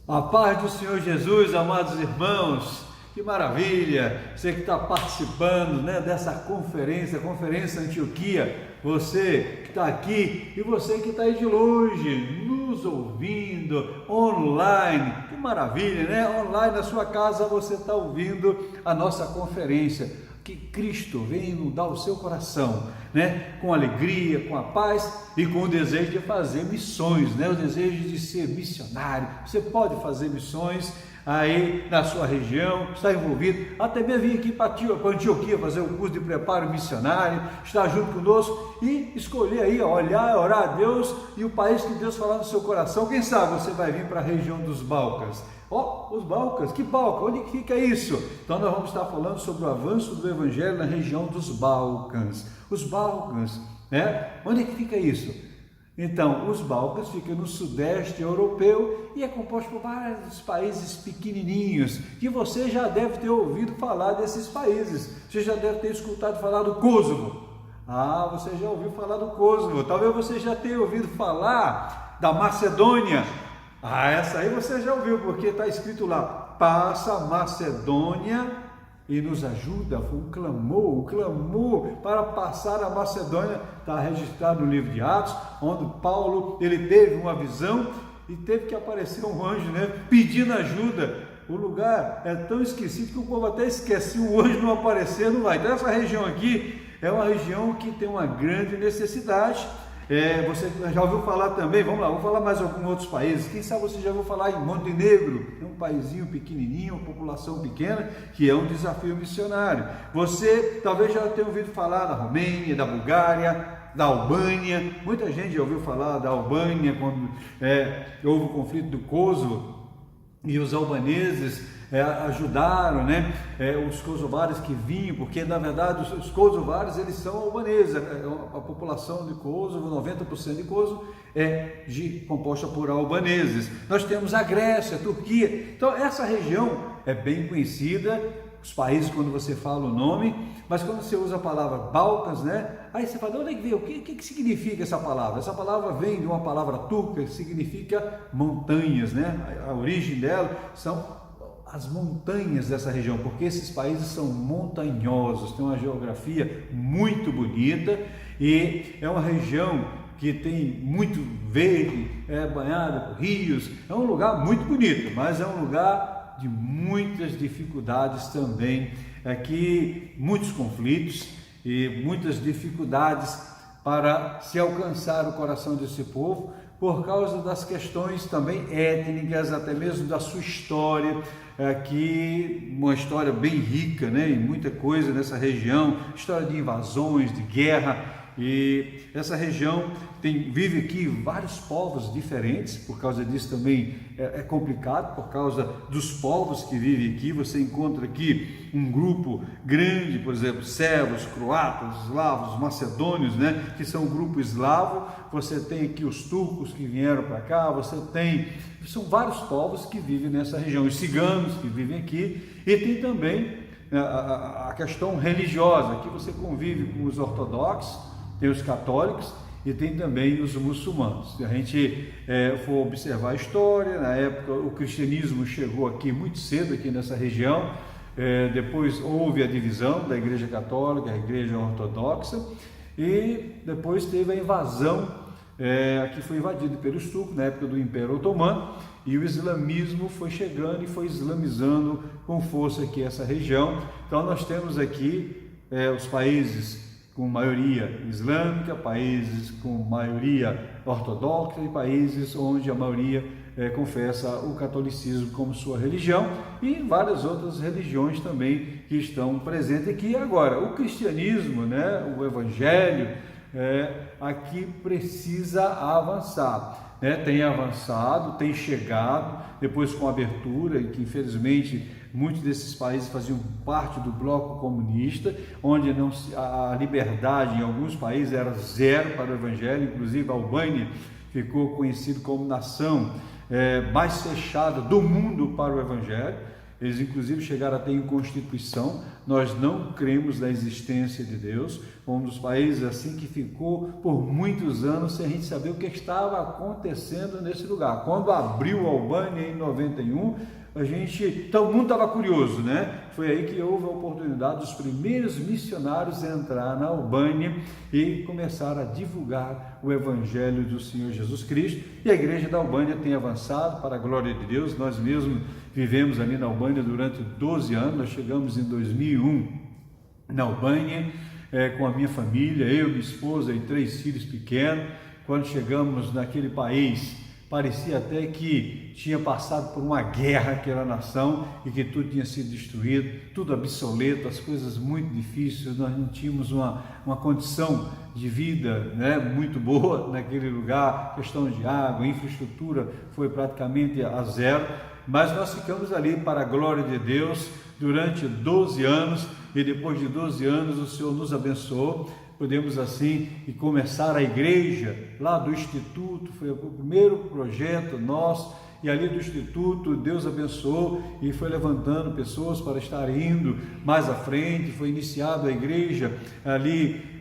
A paz do Senhor Jesus, amados irmãos, que maravilha! Você que está participando, dessa conferência, Conferência Antioquia, você que está aqui e você que está aí de longe, nos ouvindo, online, que maravilha, Online na sua casa você está ouvindo a nossa conferência. Que Cristo venha inundar o seu coração, com alegria, com a paz e com o desejo de fazer missões, o desejo de ser missionário. Você pode fazer missões aí na sua região, está envolvido, até mesmo vir aqui para Antioquia fazer o curso de preparo missionário, estar junto conosco e escolher aí, olhar, orar a Deus e o país que Deus falar no seu coração. Quem sabe você vai vir para a região dos Balcãs. Os Balcãs, que Balcãs? Onde fica isso? Então nós vamos estar falando sobre o avanço do Evangelho na região dos Balcãs. Os Balcãs, Onde que fica isso? Então, os Balcãs ficam no sudeste europeu e é composto por vários países pequenininhos, que você já deve ter ouvido falar desses países. Você já deve ter escutado falar do Kosovo. Você já ouviu falar do Kosovo. Talvez você já tenha ouvido falar da Macedônia. Essa aí você já ouviu, porque está escrito lá: passa a Macedônia e nos ajuda. Foi um clamor para passar a Macedônia. Está registrado no livro de Atos, onde Paulo ele teve uma visão e teve que aparecer um anjo, pedindo ajuda. O lugar é tão esquecido que o povo até esquece. O anjo não aparecer, não vai. Então essa região aqui é uma região que tem uma grande necessidade. Você já ouviu falar também, vamos lá, vou falar mais alguns outros países. Quem sabe você já ouviu falar em Montenegro, é um paísinho pequenininho, uma população pequena, que é um desafio missionário. Você talvez já tenha ouvido falar da Romênia, da Bulgária, da Albânia. Muita gente já ouviu falar da Albânia quando houve o conflito do Kosovo e os albaneses ajudaram, os kosovares que vinham, porque na verdade os kosovares eles são albaneses. A população de Kosovo, 90% de Kosovo é composta por albaneses. Nós temos a Grécia, a Turquia. Então essa região é bem conhecida, os países quando você fala o nome, mas quando você usa a palavra Balcãs, aí você fala: onde é que vem? O que significa essa palavra? Essa palavra vem de uma palavra turca que significa montanhas, A origem dela são as montanhas dessa região, porque esses países são montanhosos, tem uma geografia muito bonita e é uma região que tem muito verde, banhada por rios. É um lugar muito bonito, mas é um lugar de muitas dificuldades também, aqui muitos conflitos e muitas dificuldades para se alcançar o coração desse povo, por causa das questões também étnicas, até mesmo da sua história, aqui uma história bem rica, e muita coisa nessa região, história de invasões, de guerra. E essa região vive aqui vários povos diferentes. Por causa disso também é complicado, por causa dos povos que vivem aqui. Você encontra aqui um grupo grande, por exemplo, servos, croatas, eslavos, macedônios, que são um grupo eslavo. Você tem aqui os turcos que vieram para cá, são vários povos que vivem nessa região, os ciganos que vivem aqui, e tem também a questão religiosa. Aqui você convive com os ortodoxos, tem os católicos e tem também os muçulmanos. Se a gente for observar a história, na época o cristianismo chegou aqui muito cedo, aqui nessa região, depois houve a divisão da igreja católica, a igreja ortodoxa, e depois teve a invasão, aqui foi invadido pelos turcos, na época do Império Otomano, e o islamismo foi chegando e foi islamizando com força aqui essa região. Então nós temos aqui os países com maioria islâmica, países com maioria ortodoxa e países onde a maioria confessa o catolicismo como sua religião, e várias outras religiões também que estão presentes aqui. Agora, o cristianismo, o evangelho, aqui precisa avançar. Tem avançado, tem chegado, depois com a abertura, e que infelizmente muitos desses países faziam parte do bloco comunista, onde a liberdade em alguns países era zero para o evangelho. Inclusive a Albânia ficou conhecida como nação mais fechada do mundo para o evangelho. Eles inclusive chegaram a ter inconstituição. Nós não cremos na existência de Deus. Um dos países assim que ficou por muitos anos sem a gente saber o que estava acontecendo nesse lugar. Quando abriu a Albânia em 91, todo mundo estava curioso, né? Foi aí que houve a oportunidade dos primeiros missionários a entrar na Albânia e começaram a divulgar o Evangelho do Senhor Jesus Cristo. E a igreja da Albânia tem avançado para a glória de Deus. Nós mesmos vivemos ali na Albânia durante 12 anos. Nós chegamos em 2001 na Albânia com a minha família, eu, minha esposa e 3 filhos pequenos. Quando chegamos naquele país, parecia até que tinha passado por uma guerra aquela nação e que tudo tinha sido destruído, tudo obsoleto, as coisas muito difíceis. Nós não tínhamos uma condição de vida, né, muito boa naquele lugar. Questão de água, infraestrutura foi praticamente a zero, mas nós ficamos ali para a glória de Deus durante 12 anos e depois de 12 anos o Senhor nos abençoou. Podemos assim e começar a igreja lá do Instituto. Foi o primeiro projeto nosso, e ali do Instituto Deus abençoou e foi levantando pessoas para estar indo mais à frente. Foi iniciada a igreja ali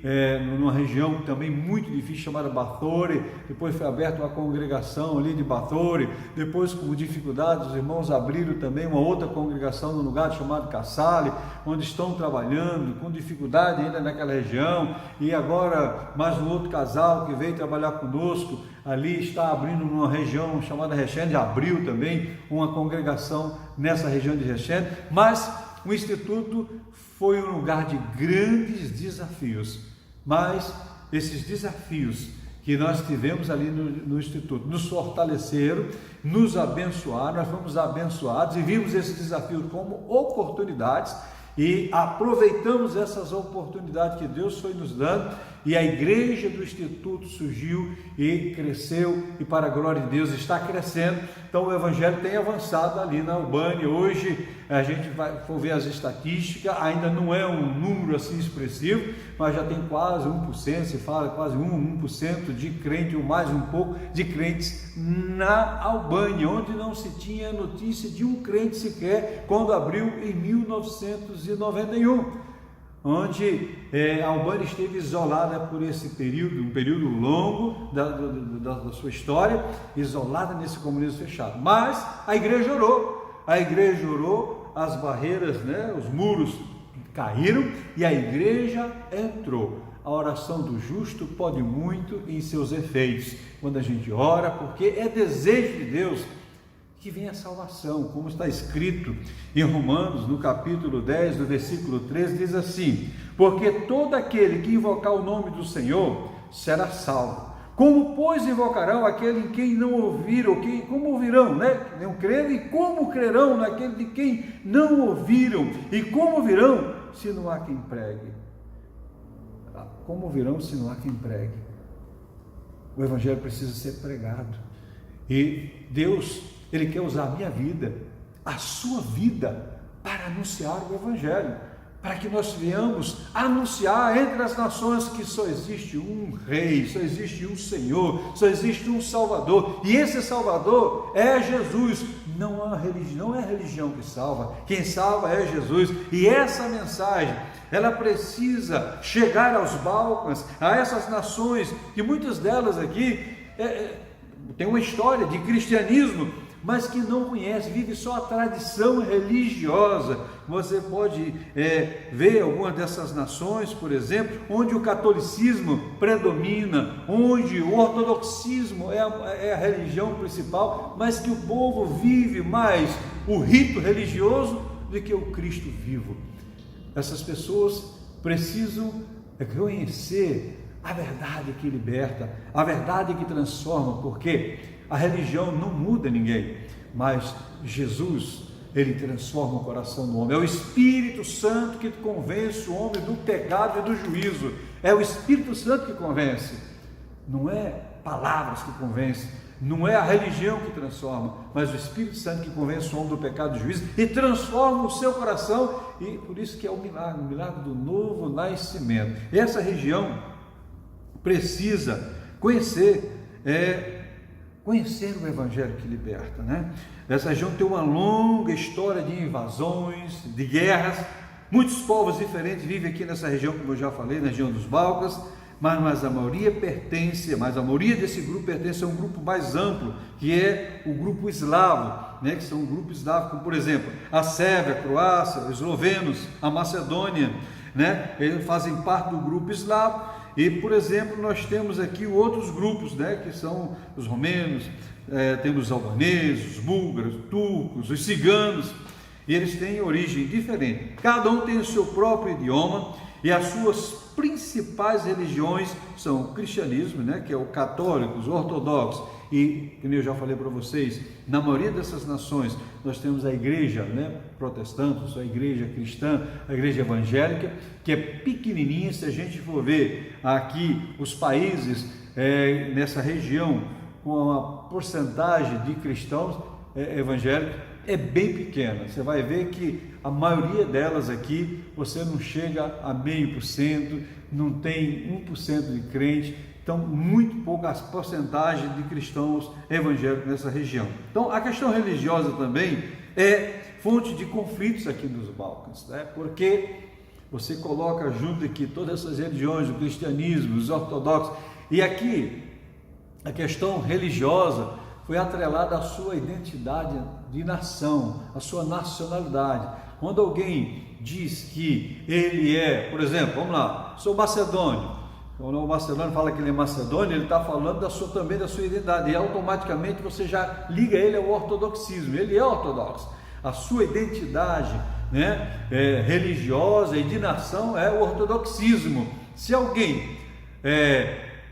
numa região também muito difícil chamada Bathore. Depois foi aberta uma congregação ali de Bathore. Depois, com dificuldades, os irmãos abriram também uma outra congregação no lugar chamado Kassali, onde estão trabalhando com dificuldade ainda naquela região. E agora mais um outro casal que veio trabalhar conosco ali está abrindo numa região chamada Resende, abriu também uma congregação nessa região de Resende. Mas o Instituto foi um lugar de grandes desafios, mas esses desafios que nós tivemos ali no Instituto nos fortaleceram, nos abençoaram. Nós fomos abençoados e vimos esses desafios como oportunidades e aproveitamos essas oportunidades que Deus foi nos dando, e a igreja do Instituto surgiu e cresceu, e para a glória de Deus está crescendo. Então o Evangelho tem avançado ali na Albânia. Hoje a gente for ver as estatísticas, ainda não é um número assim expressivo, mas já tem quase 1%, se fala quase 1% de crente, ou mais um pouco, de crentes na Albânia, onde não se tinha notícia de um crente sequer quando abriu em 1991. Onde a Albânia esteve isolada por esse período, um período longo da sua história, isolada nesse comunismo fechado. Mas a igreja orou, as barreiras, né, os muros caíram e a igreja entrou. A oração do justo pode muito em seus efeitos, quando a gente ora, porque é desejo de Deus que venha a salvação, como está escrito em Romanos, no capítulo 10, no versículo 13, diz assim: porque todo aquele que invocar o nome do Senhor será salvo. Como, pois, invocarão aquele em quem não ouviram? Como ouvirão, né? Não creram, e como crerão naquele de quem não ouviram? E como ouvirão se não há quem pregue? Como ouvirão se não há quem pregue? O Evangelho precisa ser pregado, e Deus, Ele quer usar a minha vida, a sua vida, para anunciar o Evangelho, para que nós venhamos anunciar entre as nações que só existe um Rei, só existe um Senhor, só existe um Salvador, e esse Salvador é Jesus. Não é a religião que salva, quem salva é Jesus, e essa mensagem, ela precisa chegar aos Balcãs, a essas nações, que muitas delas aqui tem uma história de cristianismo, mas que não conhece, vive só a tradição religiosa. Você pode ver algumas dessas nações, por exemplo, onde o catolicismo predomina, onde o ortodoxismo é a religião principal, mas que o povo vive mais o rito religioso do que o Cristo vivo. Essas pessoas precisam conhecer a verdade que liberta, a verdade que transforma, porque a religião não muda ninguém, mas Jesus, Ele transforma o coração do homem. É o Espírito Santo que convence o homem do pecado e do juízo. É o Espírito Santo que convence. Não é palavras que convencem, não é a religião que transforma, mas o Espírito Santo que convence o homem do pecado e do juízo e transforma o seu coração. E por isso que é o milagre do novo nascimento. Essa região precisa conhecer conhecer o Evangelho que liberta, né? Essa região tem uma longa história de invasões, de guerras. Muitos povos diferentes vivem aqui nessa região, como eu já falei, na região dos Balcãs, mas a maioria desse grupo pertence a um grupo mais amplo, que é o grupo eslavo, né? Que são um grupo eslavo, como por exemplo, a Sérvia, a Croácia, os eslovenos, a Macedônia, né? Eles fazem parte do grupo eslavo. E, por exemplo, nós temos aqui outros grupos, né? Que são os romenos, temos os albaneses, os búlgaros, os turcos, os ciganos, e eles têm origem diferente. Cada um tem o seu próprio idioma, e as suas principais religiões são o cristianismo, né, que é o católico, os ortodoxos, e, como eu já falei para vocês, na maioria dessas nações nós temos a igreja, né, protestante, a igreja cristã, a igreja evangélica, que é pequenininha. Se a gente for ver aqui os países nessa região com a porcentagem de cristãos evangélicos, é bem pequena. Você vai ver que a maioria delas aqui, você não chega a 0,5%, não tem 1% de crente, então muito pouca a porcentagem de cristãos evangélicos nessa região. Então a questão religiosa também é fonte de conflitos aqui nos Balcãs, né? Porque você coloca junto aqui todas essas religiões, o cristianismo, os ortodoxos, e aqui a questão religiosa foi atrelada à sua identidade de nação, à sua nacionalidade. Quando alguém diz que ele é, por exemplo, vamos lá, sou macedônio. Quando o macedônio fala que ele é macedônio, ele está falando também da sua identidade, e automaticamente você já liga ele ao ortodoxismo. Ele é ortodoxo. A sua identidade, né, religiosa e de nação é o ortodoxismo. Se alguém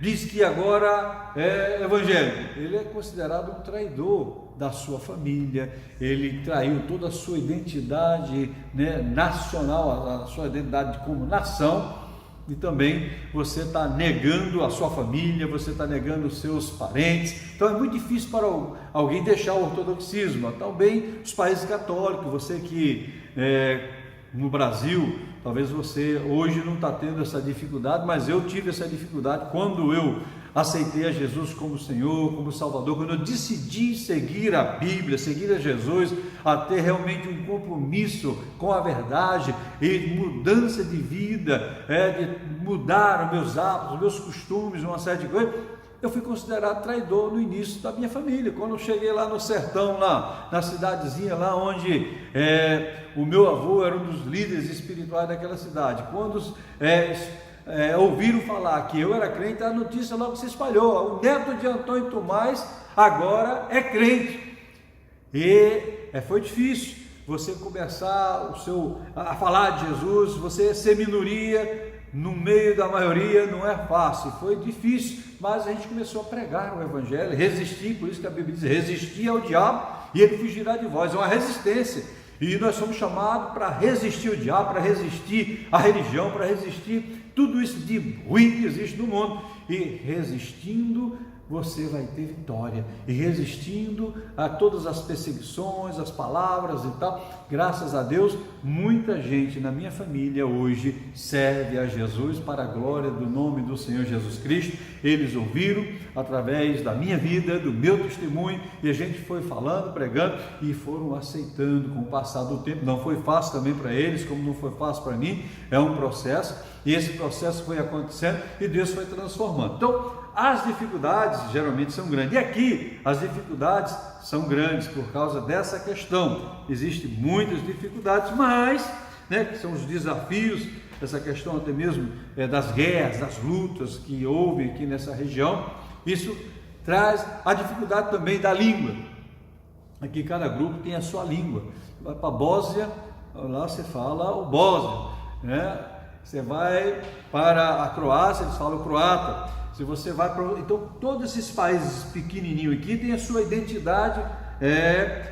diz que agora é evangélico, ele é considerado um traidor da sua família, ele traiu toda a sua identidade, né, nacional, a sua identidade como nação, e também você está negando a sua família, você está negando os seus parentes. Então é muito difícil para alguém deixar o ortodoxismo. Também os países católicos, você que no Brasil, talvez você hoje não está tendo essa dificuldade, mas eu tive essa dificuldade quando eu aceitei a Jesus como Senhor, como Salvador, quando eu decidi seguir a Bíblia, seguir a Jesus, a ter realmente um compromisso com a verdade e mudança de vida, de mudar os meus hábitos, os meus costumes, uma série de coisas. Eu fui considerado traidor no início da minha família. Quando eu cheguei lá no sertão, lá na cidadezinha, lá onde o meu avô era um dos líderes espirituais daquela cidade, quando ouviram falar que eu era crente, a notícia logo se espalhou. O neto de Antônio Tomás agora é crente. E foi difícil você começar a falar de Jesus, você ser minoria no meio da maioria, não é fácil, foi difícil, mas a gente começou a pregar o Evangelho, resistir, por isso que a Bíblia diz, resistir ao diabo e ele fugirá de vós. É uma resistência, e nós somos chamados para resistir ao diabo, para resistir à religião, para resistir tudo isso de ruim que existe no mundo, e resistindo você vai ter vitória, e resistindo a todas as perseguições, as palavras e tal. Graças a Deus, muita gente na minha família hoje serve a Jesus para a glória do nome do Senhor Jesus Cristo. Eles ouviram através da minha vida, do meu testemunho, e a gente foi falando, pregando, e foram aceitando com o passar do tempo. Não foi fácil também para eles, como não foi fácil para mim, é um processo, e esse processo foi acontecendo e Deus foi transformando. Então, as dificuldades geralmente são grandes, e aqui as dificuldades são grandes por causa dessa questão. Existem muitas dificuldades, mas, que são os desafios, essa questão até mesmo das guerras, das lutas que houve aqui nessa região. Isso traz a dificuldade também da língua. Aqui cada grupo tem a sua língua. Você vai para a Bósnia, lá você fala o bósnio, Você vai para a Croácia, eles falam o croata. Se você vai para... Então, todos esses países pequenininhos aqui têm a sua identidade,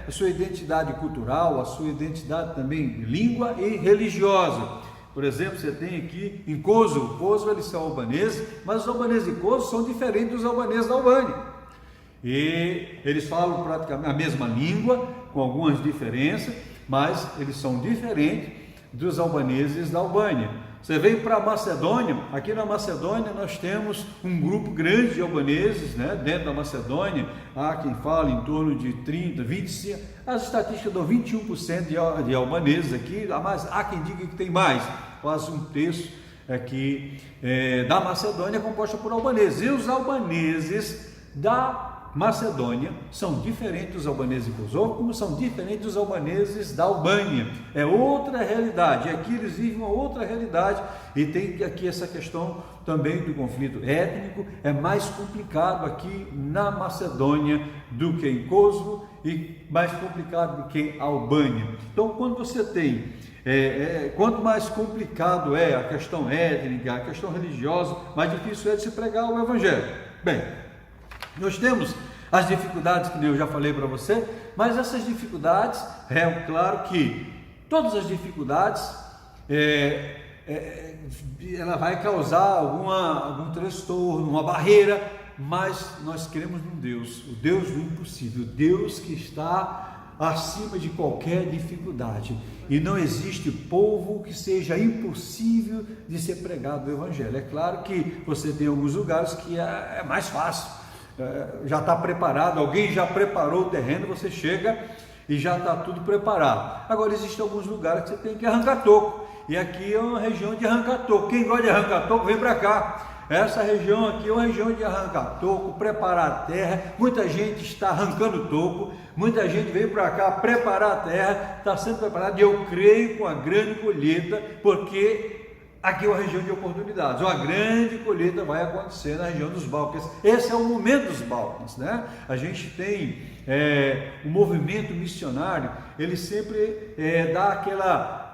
a sua identidade cultural, a sua identidade também de língua e religiosa. Por exemplo, você tem aqui em Kosovo, eles são albaneses, mas os albaneses de Kosovo são diferentes dos albaneses da Albânia. E eles falam praticamente a mesma língua, com algumas diferenças, mas eles são diferentes dos albaneses da Albânia. Você vem para a Macedônia, aqui na Macedônia nós temos um grupo grande de albaneses, né? Dentro da Macedônia, há quem fala em torno de 30, 25, as estatísticas dão 21% de albaneses aqui, mas há quem diga que tem mais, quase um terço aqui da Macedônia é composta por albaneses, e os albaneses da Macedônia são diferentes dos albaneses de Kosovo, como são diferentes dos albaneses da Albânia, é outra realidade, aqui eles vivem uma outra realidade, e tem aqui essa questão também do conflito étnico, é mais complicado aqui na Macedônia do que em Kosovo, e mais complicado do que a Albânia. Então, quando você tem quanto mais complicado é a questão étnica, a questão religiosa, mais difícil é de se pregar o Evangelho. Bem, nós temos as dificuldades que eu já falei para você, mas essas dificuldades, claro que todas as dificuldades, ela vai causar algum transtorno, uma barreira, mas nós queremos um Deus, o Deus do impossível, o Deus que está acima de qualquer dificuldade, e não existe povo que seja impossível de ser pregado o Evangelho. É claro que você tem alguns lugares que é mais fácil, já está preparado, alguém já preparou o terreno, você chega e já está tudo preparado. Agora existem alguns lugares que você tem que arrancar toco, e aqui é uma região de arrancar toco. Quem gosta de arrancar toco, vem para cá. Essa região aqui é uma região de arrancar toco, preparar a terra. Muita gente está arrancando toco, muita gente veio para cá preparar a terra, está sendo preparado, e eu creio com a grande colheita, porque aqui é uma região de oportunidades. Uma grande colheita vai acontecer na região dos Balcãs. Esse é o momento dos Balcãs, né? A gente tem o movimento missionário, ele sempre dá aquela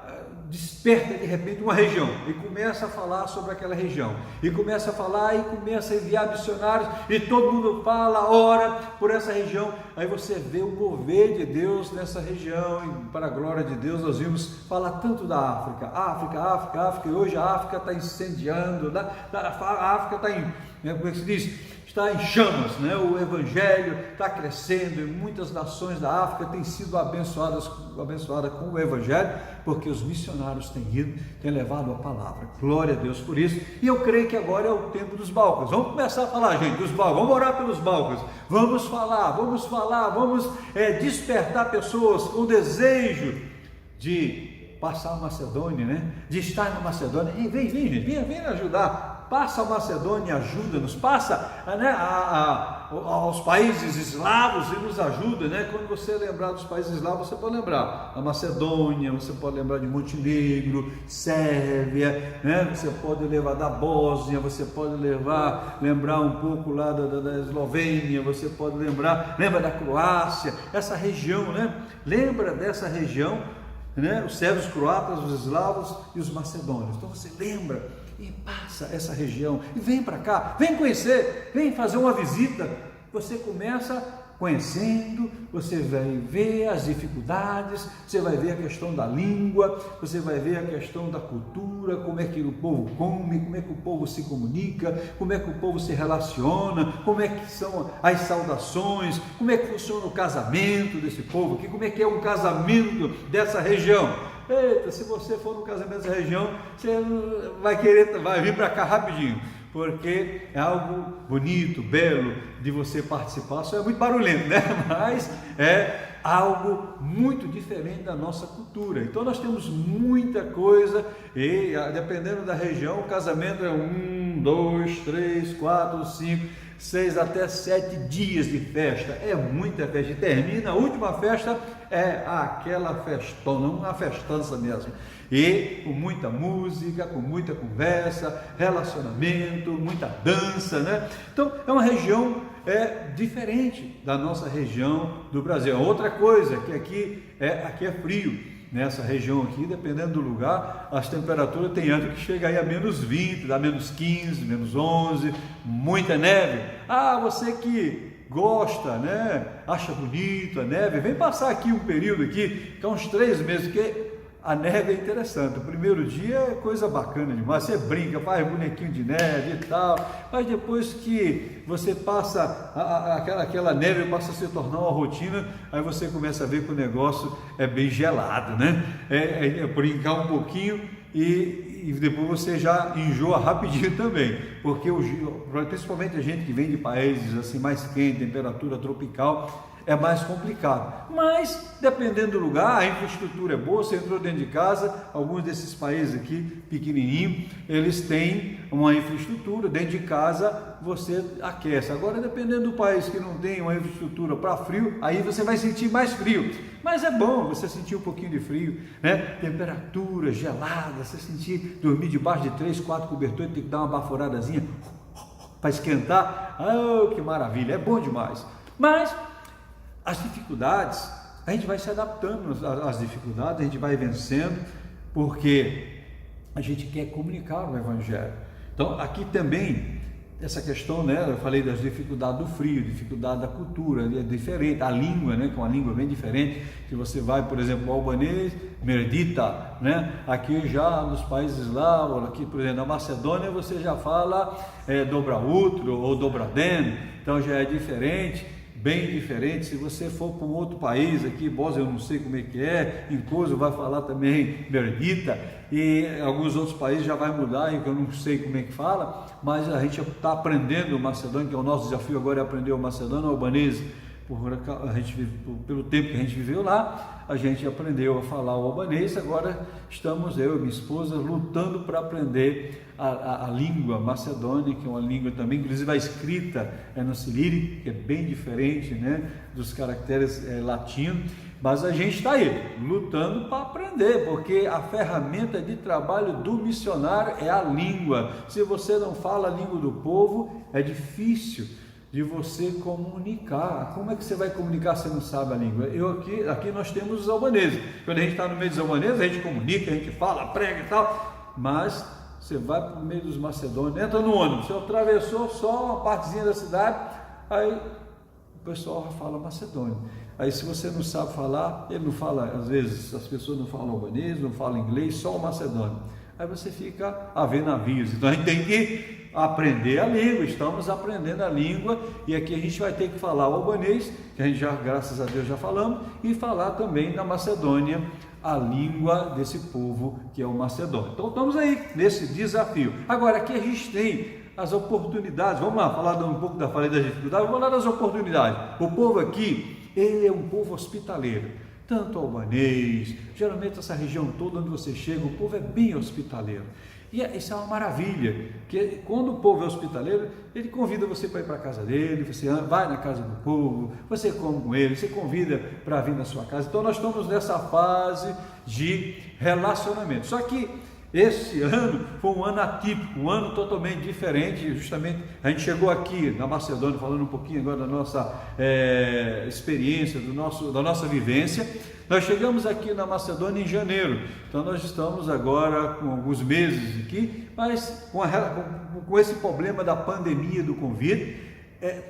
desperta de repente uma região e começa a falar sobre aquela região, e começa a falar e começa a enviar missionários, e todo mundo fala, ora por essa região. Aí você vê o mover de Deus nessa região, e para a glória de Deus nós vimos falar tanto da África, e hoje a África está incendiando, a África está em, como é que se diz? Está em chamas, né? O Evangelho está crescendo, e muitas nações da África têm sido abençoadas com o Evangelho, porque os missionários têm ido, têm levado a palavra. Glória a Deus por isso. E eu creio que agora é o tempo dos Balcãs. Vamos começar a falar, gente, dos Balcãs. Vamos orar pelos Balcãs. Vamos vamos despertar pessoas com desejo de passar a Macedônia, né? De estar na Macedônia. E vem, gente, vem ajudar. Passa a Macedônia, ajuda-nos, passa, né, aos países eslavos e nos ajuda, né? Quando você lembrar dos países eslavos, você pode lembrar a Macedônia, você pode lembrar de Montenegro, Sérvia, né? Você pode levar da Bósnia, você pode lembrar um pouco lá da Eslovênia, você pode lembra da Croácia, essa região, né? Lembra dessa região, né? Os sérvios, croatas, os eslavos e os macedônios. Então você lembra e passa essa região e vem para cá, vem conhecer, vem fazer uma visita. Você começa conhecendo, você vai ver as dificuldades, você vai ver a questão da língua, você vai ver a questão da cultura, como é que o povo come, como é que o povo se comunica, como é que o povo se relaciona, como é que são as saudações, como é que funciona o casamento desse povo aqui, como é que é o casamento dessa região. Eita, se você for no casamento dessa região, você vai vir para cá rapidinho, porque é algo bonito, belo de você participar. Só é muito barulhento, né? Mas é algo muito diferente da nossa cultura. Então nós temos muita coisa, e dependendo da região, o casamento é 1, 2, 3, 4, 5, 6 até 7 dias de festa. É muita festa. E termina, a última festa é aquela festona, uma festança mesmo. E com muita música, com muita conversa, relacionamento, muita dança, né? Então é uma região diferente da nossa região do Brasil. Outra coisa que aqui é frio. Nessa região aqui, dependendo do lugar, as temperaturas tem ano que chega aí a menos 20, dá menos 15, menos 11, muita neve. Ah, você que gosta, né? Acha bonito a neve, vem passar aqui um período aqui, que é uns 3 meses, porque a neve é interessante. O primeiro dia é coisa bacana demais, você brinca, faz bonequinho de neve e tal, mas depois que você passa, aquela neve passa a se tornar uma rotina, aí você começa a ver que o negócio é bem gelado, né? Brincar um pouquinho e e depois você já enjoa rapidinho também, porque principalmente a gente que vem de países assim mais quentes, temperatura tropical, é mais complicado. Mas, dependendo do lugar, a infraestrutura é boa. Você entrou dentro de casa, alguns desses países aqui, pequenininho, eles têm uma infraestrutura, dentro de casa você aquece. Agora, dependendo do país que não tem uma infraestrutura para frio, aí você vai sentir mais frio. Mas é bom você sentir um pouquinho de frio, né? Temperatura gelada, você sentir, dormir debaixo de 3, 4 cobertores, tem que dar uma baforadazinha para esquentar. Oh, que maravilha, é bom demais. Mas as dificuldades, a gente vai se adaptando às dificuldades, a gente vai vencendo, porque a gente quer comunicar o Evangelho. Então, aqui também, essa questão, né, eu falei das dificuldades do frio, dificuldade da cultura, é diferente, a língua, né, que é uma língua bem diferente, que você vai, por exemplo, ao albanês, merdita, né, aqui já nos países lá, aqui, por exemplo, na Macedônia, você já fala dobrautro ou dobraden, então já é diferente, bem diferente. Se você for para um outro país, aqui, Bósnia, eu não sei como é que é, em Kosovo vai falar também merdita, e alguns outros países já vai mudar, eu não sei como é que fala, mas a gente está aprendendo o macedônio, que é o nosso desafio agora, é aprender o macedônio, o albanês, pelo tempo que a gente viveu lá, a gente aprendeu a falar o albanês. Agora estamos, eu e minha esposa, lutando para aprender a língua macedônia, que é uma língua também, inclusive a escrita é no cirílico, que é bem diferente, né, dos caracteres latinos, mas a gente está aí, lutando para aprender, porque a ferramenta de trabalho do missionário é a língua. Se você não fala a língua do povo, é difícil de você comunicar. Como é que você vai comunicar se não sabe a língua? Aqui nós temos os albaneses. Quando a gente está no meio dos albaneses, a gente comunica, a gente fala, prega e tal, mas você vai para o meio dos macedônios, entra no ônibus, você atravessou só uma partezinha da cidade, aí o pessoal fala macedônio. Aí se você não sabe falar, ele não fala, às vezes as pessoas não falam albanês, não falam inglês, só o macedônio. Aí você fica a ver navios. Então a gente tem que aprender a língua, estamos aprendendo a língua, e aqui a gente vai ter que falar o albanês, que a gente já, graças a Deus, já falamos, e falar também na Macedônia a língua desse povo que é o macedônio. Então estamos aí nesse desafio. Agora aqui a gente tem as oportunidades. Vamos lá, falar um pouco falei das dificuldades, vamos falar das oportunidades. O povo aqui, ele é um povo hospitaleiro, tanto albanês, geralmente essa região toda onde você chega, o povo é bem hospitaleiro. E isso é uma maravilha, que quando o povo é hospitaleiro, ele convida você para ir para a casa dele, você vai na casa do povo, você come com ele, você convida para vir na sua casa. Então nós estamos nessa fase de relacionamento. Só que esse ano foi um ano atípico, um ano totalmente diferente. Justamente a gente chegou aqui na Macedônia, falando um pouquinho agora da nossa experiência, da nossa vivência. Nós chegamos aqui na Macedônia em janeiro, então nós estamos agora com alguns meses aqui, mas com esse problema da pandemia do Covid,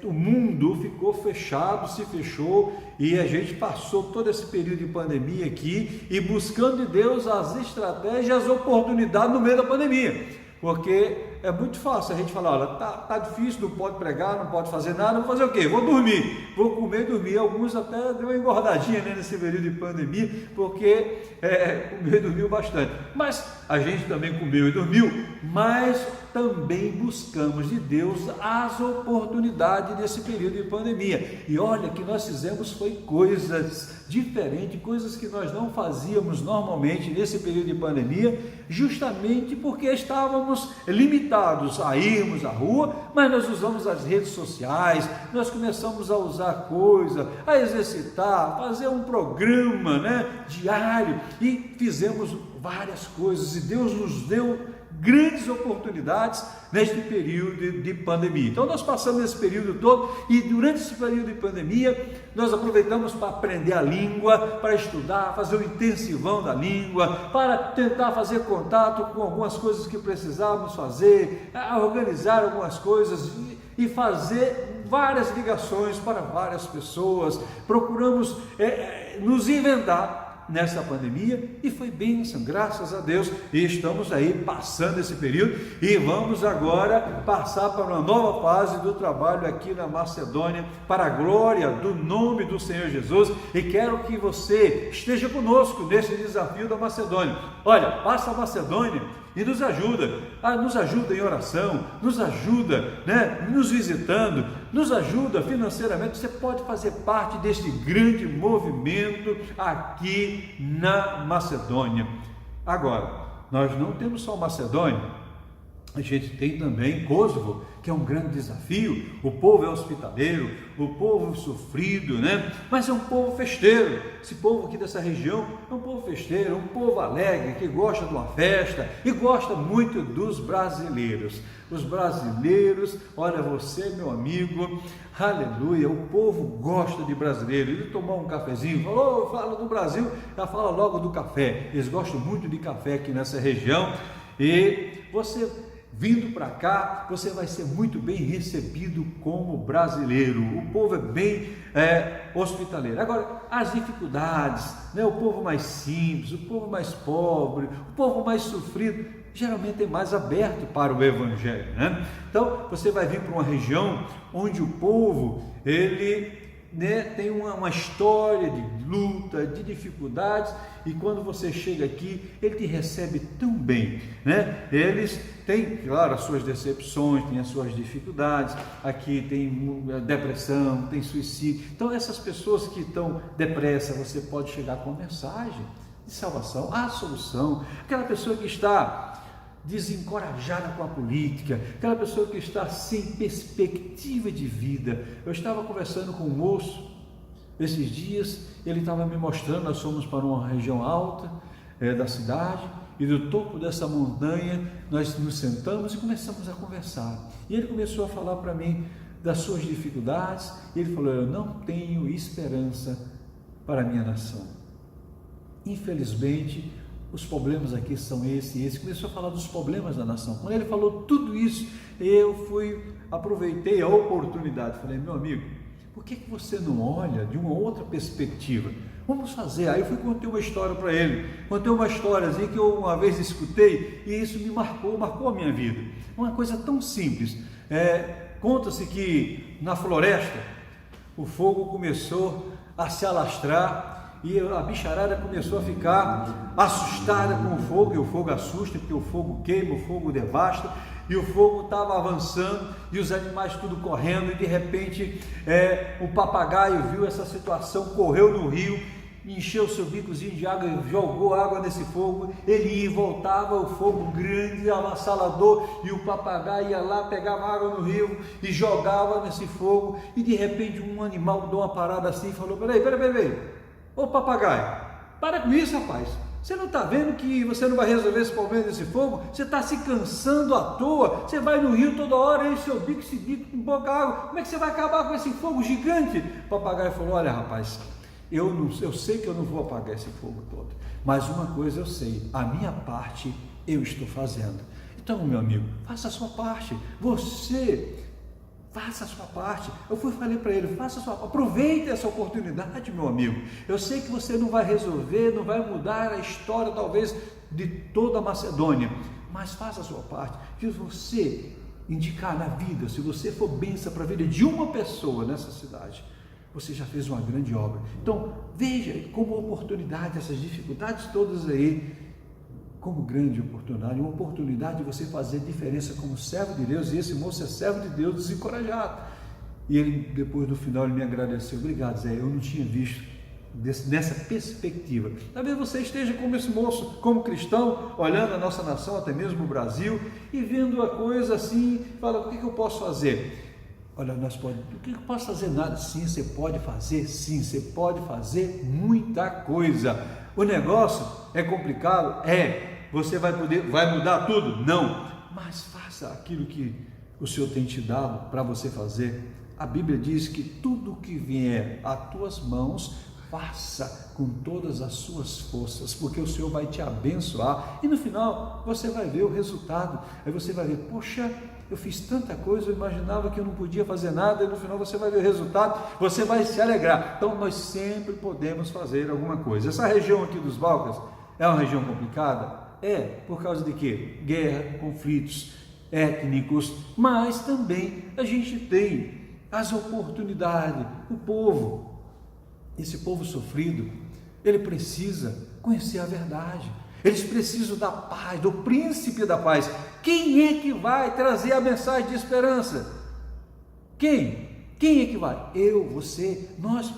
o mundo ficou fechado, se fechou, e a gente passou todo esse período de pandemia aqui e buscando de Deus as estratégias, as oportunidades no meio da pandemia, porque é muito fácil a gente falar, olha, tá difícil, não pode pregar, não pode fazer nada, vou fazer o quê? Vou dormir, vou comer e dormir. Alguns até deu uma engordadinha, né, nesse período de pandemia, porque comeu e dormiu bastante, mas a gente também comeu e dormiu, mas também buscamos de Deus as oportunidades nesse período de pandemia. E olha que nós fizemos foi coisas diferentes, coisas que nós não fazíamos normalmente nesse período de pandemia, justamente porque estávamos limitados a irmos à rua, mas nós usamos as redes sociais, nós começamos a usar coisa, a exercitar, fazer um programa, né, diário, e fizemos várias coisas, e Deus nos deu grandes oportunidades neste período de pandemia. Então nós passamos esse período todo, e durante esse período de pandemia nós aproveitamos para aprender a língua, para estudar, fazer o intensivão da língua, para tentar fazer contato com algumas coisas que precisávamos fazer, organizar algumas coisas e fazer várias ligações para várias pessoas. Procuramos nos inventar nessa pandemia, e foi bênção, graças a Deus, e estamos aí passando esse período, e vamos agora passar para uma nova fase do trabalho aqui na Macedônia, para a glória do nome do Senhor Jesus, e quero que você esteja conosco nesse desafio da Macedônia. Olha, passa a Macedônia, e nos ajuda em oração, nos ajuda, né, nos visitando, nos ajuda financeiramente. Você pode fazer parte deste grande movimento aqui na Macedônia. Agora, nós não temos só Macedônia, a gente tem também Kosovo, que é um grande desafio. O povo é hospitaleiro, o povo sofrido, né? Mas é um povo festeiro. Esse povo aqui dessa região é um povo festeiro, um povo alegre, que gosta de uma festa e gosta muito dos brasileiros. Os brasileiros, olha você, meu amigo, aleluia, o povo gosta de brasileiro. Ele tomar um cafezinho, falou, fala do Brasil, já fala logo do café. Eles gostam muito de café aqui nessa região. E você vindo para cá, você vai ser muito bem recebido como brasileiro. O povo é bem hospitaleiro. Agora, as dificuldades, né? O povo mais simples, o povo mais pobre, o povo mais sofrido, geralmente é mais aberto para o evangelho, né? Então, você vai vir para uma região onde o povo, ele, né, tem uma história de luta, de dificuldades, e quando você chega aqui, ele te recebe tão bem, né? Eles têm, claro, as suas decepções, têm as suas dificuldades. Aqui tem depressão, tem suicídio. Então, essas pessoas que estão depressas, você pode chegar com mensagem de salvação, a solução. Aquela pessoa que está desencorajada com a política, aquela pessoa que está sem perspectiva de vida. Eu estava conversando com um moço esses dias, ele estava me mostrando, nós fomos para uma região alta da cidade, e do topo dessa montanha nós nos sentamos e começamos a conversar, e ele começou a falar para mim das suas dificuldades, e ele falou, eu não tenho esperança para a minha nação, infelizmente os problemas aqui são esse e esse. Começou a falar dos problemas da nação. Quando ele falou tudo isso, eu aproveitei a oportunidade, falei, meu amigo, por que você não olha de uma outra perspectiva? Vamos fazer. Aí eu contei uma história para ele, contei uma historiazinha que eu uma vez escutei e isso me marcou a minha vida. Uma coisa tão simples. Conta-se que na floresta o fogo começou a se alastrar e a bicharada começou a ficar assustada com o fogo, e o fogo assusta, porque o fogo queima, o fogo devasta, e o fogo estava avançando, e os animais tudo correndo, e de repente o papagaio viu essa situação, correu no rio, encheu seu bicozinho de água, jogou água nesse fogo, ele ia e voltava, o fogo grande, avassalador, e o papagaio ia lá, pegava água no rio e jogava nesse fogo, e de repente um animal deu uma parada assim e falou, peraí, ô papagaio, para com isso, rapaz, você não está vendo que você não vai resolver esse problema desse fogo? Você está se cansando à toa, você vai no rio toda hora, enche seu bico, esse bico com pouca água, como é que você vai acabar com esse fogo gigante? O papagaio falou, olha rapaz, eu sei que eu não vou apagar esse fogo todo, mas uma coisa eu sei, a minha parte eu estou fazendo. Então, meu amigo, faça a sua parte, faça a sua parte. Falei para ele, faça a sua parte, aproveite essa oportunidade, meu amigo. Eu sei que você não vai resolver, não vai mudar a história talvez de toda a Macedônia, mas faça a sua parte. Se você indicar na vida, se você for bênção para a vida de uma pessoa nessa cidade, você já fez uma grande obra. Então, veja como oportunidade, essas dificuldades todas aí, como grande oportunidade, uma oportunidade de você fazer diferença como servo de Deus, e esse moço é servo de Deus desencorajado. E ele, depois do final, ele me agradeceu, obrigado Zé, eu não tinha visto nessa perspectiva. Talvez você esteja como esse moço, como cristão, olhando a nossa nação, até mesmo o Brasil, e vendo a coisa assim, fala, o que eu posso fazer? Olha, o que eu posso fazer? Nada. Sim, você pode fazer, sim, você pode fazer muita coisa. O negócio é complicado? Você vai mudar tudo? Não, mas faça aquilo que o Senhor tem te dado para você fazer. A Bíblia diz que tudo que vier às tuas mãos, faça com todas as suas forças, porque o Senhor vai te abençoar, e no final você vai ver o resultado. Aí você vai ver, poxa, eu fiz tanta coisa, eu imaginava que eu não podia fazer nada, e no final você vai ver o resultado, você vai se alegrar. Então nós sempre podemos fazer alguma coisa. Essa região aqui dos Balcãs é uma região complicada? Por causa de quê? Guerra, conflitos étnicos, mas também a gente tem as oportunidades. O povo, esse povo sofrido, ele precisa conhecer a verdade, Eles precisam da paz, do príncipe da paz. Quem é que vai trazer a mensagem de esperança? Quem? Quem é que vai? Eu, você, nós.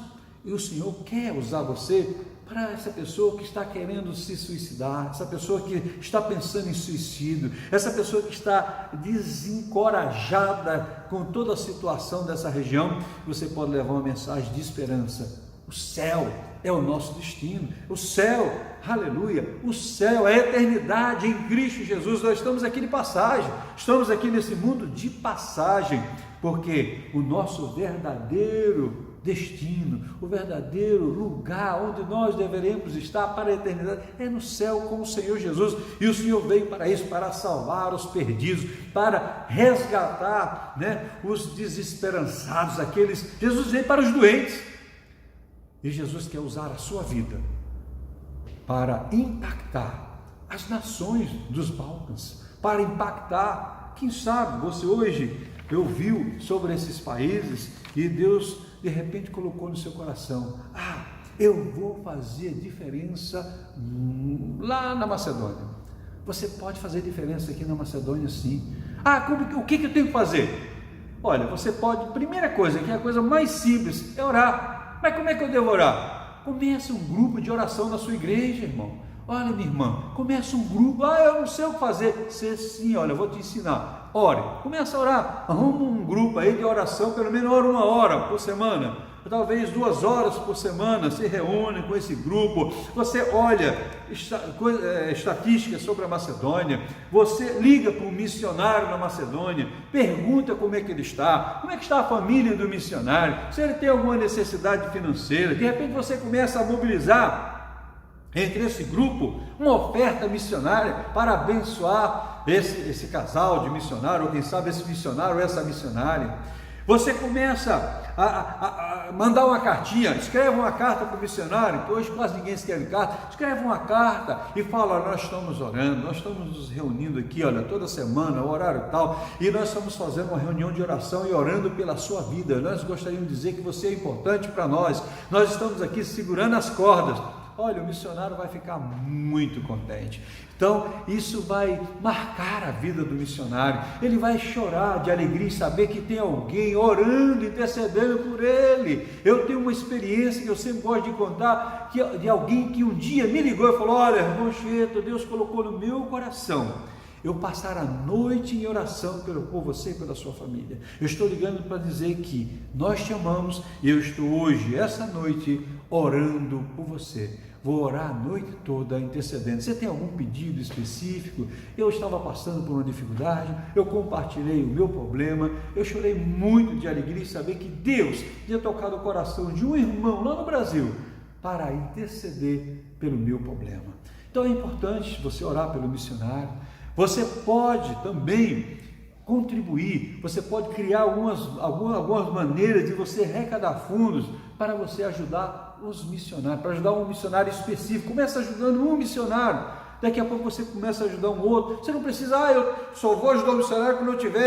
E o Senhor quer usar você para essa pessoa que está querendo se suicidar, essa pessoa que está pensando em suicídio, essa pessoa que está desencorajada com toda a situação dessa região. Você pode levar uma mensagem de esperança. O céu é o nosso destino, o céu, aleluia, o céu é a eternidade em Cristo Jesus. Nós estamos aqui de passagem, estamos aqui nesse mundo de passagem, porque o nosso verdadeiro destino, o verdadeiro lugar onde nós deveremos estar para a eternidade é no céu com o Senhor Jesus. E o Senhor veio para isso, para salvar os perdidos, para resgatar, né, os desesperançados, aqueles. Jesus veio para os doentes. E Jesus quer usar a sua vida para impactar as nações dos Balcãs, para impactar, quem sabe você hoje ouviu sobre esses países e Deus de repente colocou no seu coração: eu vou fazer diferença lá na Macedônia. Você pode fazer diferença aqui na Macedônia, sim. O que eu tenho que fazer? Olha, você pode, primeira coisa, que é a coisa mais simples, é orar. Mas como é que eu devo orar? Comece um grupo de oração na sua igreja, irmão. Olha, minha irmã, comece um grupo. Eu não sei o que fazer. Você sim, olha, eu vou te ensinar. Ore, começa a orar. Arruma um grupo aí de oração, pelo menos ora 1 hora por semana, talvez 2 horas por semana. Se reúne com esse grupo. Você olha estatísticas sobre a Macedônia. Você liga para um missionário na Macedônia, pergunta como é que ele está, como é que está a família do missionário, se ele tem alguma necessidade financeira. De repente você começa a mobilizar entre esse grupo uma oferta missionária para abençoar esse casal de missionário, ou quem sabe esse missionário ou essa missionária. Você começa a mandar uma cartinha, escreve uma carta para o missionário, que hoje quase ninguém escreve carta. Escreve uma carta e fala: nós estamos orando, nós estamos nos reunindo aqui, olha, toda semana, o horário tal, e nós estamos fazendo uma reunião de oração e orando pela sua vida. Nós gostaríamos de dizer que você é importante para nós estamos aqui segurando as cordas. Olha, o missionário vai ficar muito contente. Então, isso vai marcar a vida do missionário. Ele vai chorar de alegria em saber que tem alguém orando, intercedendo por ele. Eu tenho uma experiência que eu sempre gosto de contar, de alguém que um dia me ligou e falou: olha, irmão Cheto, Deus colocou no meu coração eu passar a noite em oração por você e pela sua família. Eu estou ligando para dizer que nós te amamos e eu estou hoje, essa noite, orando por você. Vou orar a noite toda intercedendo. Você tem algum pedido específico? Eu estava passando por uma dificuldade, eu compartilhei o meu problema, eu chorei muito de alegria em saber que Deus tinha tocado o coração de um irmão lá no Brasil para interceder pelo meu problema. Então é importante você orar pelo missionário. Você pode também contribuir, você pode criar algumas maneiras de você arrecadar fundos para você ajudar os missionários, para ajudar um missionário específico. Começa ajudando um missionário, daqui a pouco você começa a ajudar um outro. Você não precisa: eu só vou ajudar o missionário quando eu tiver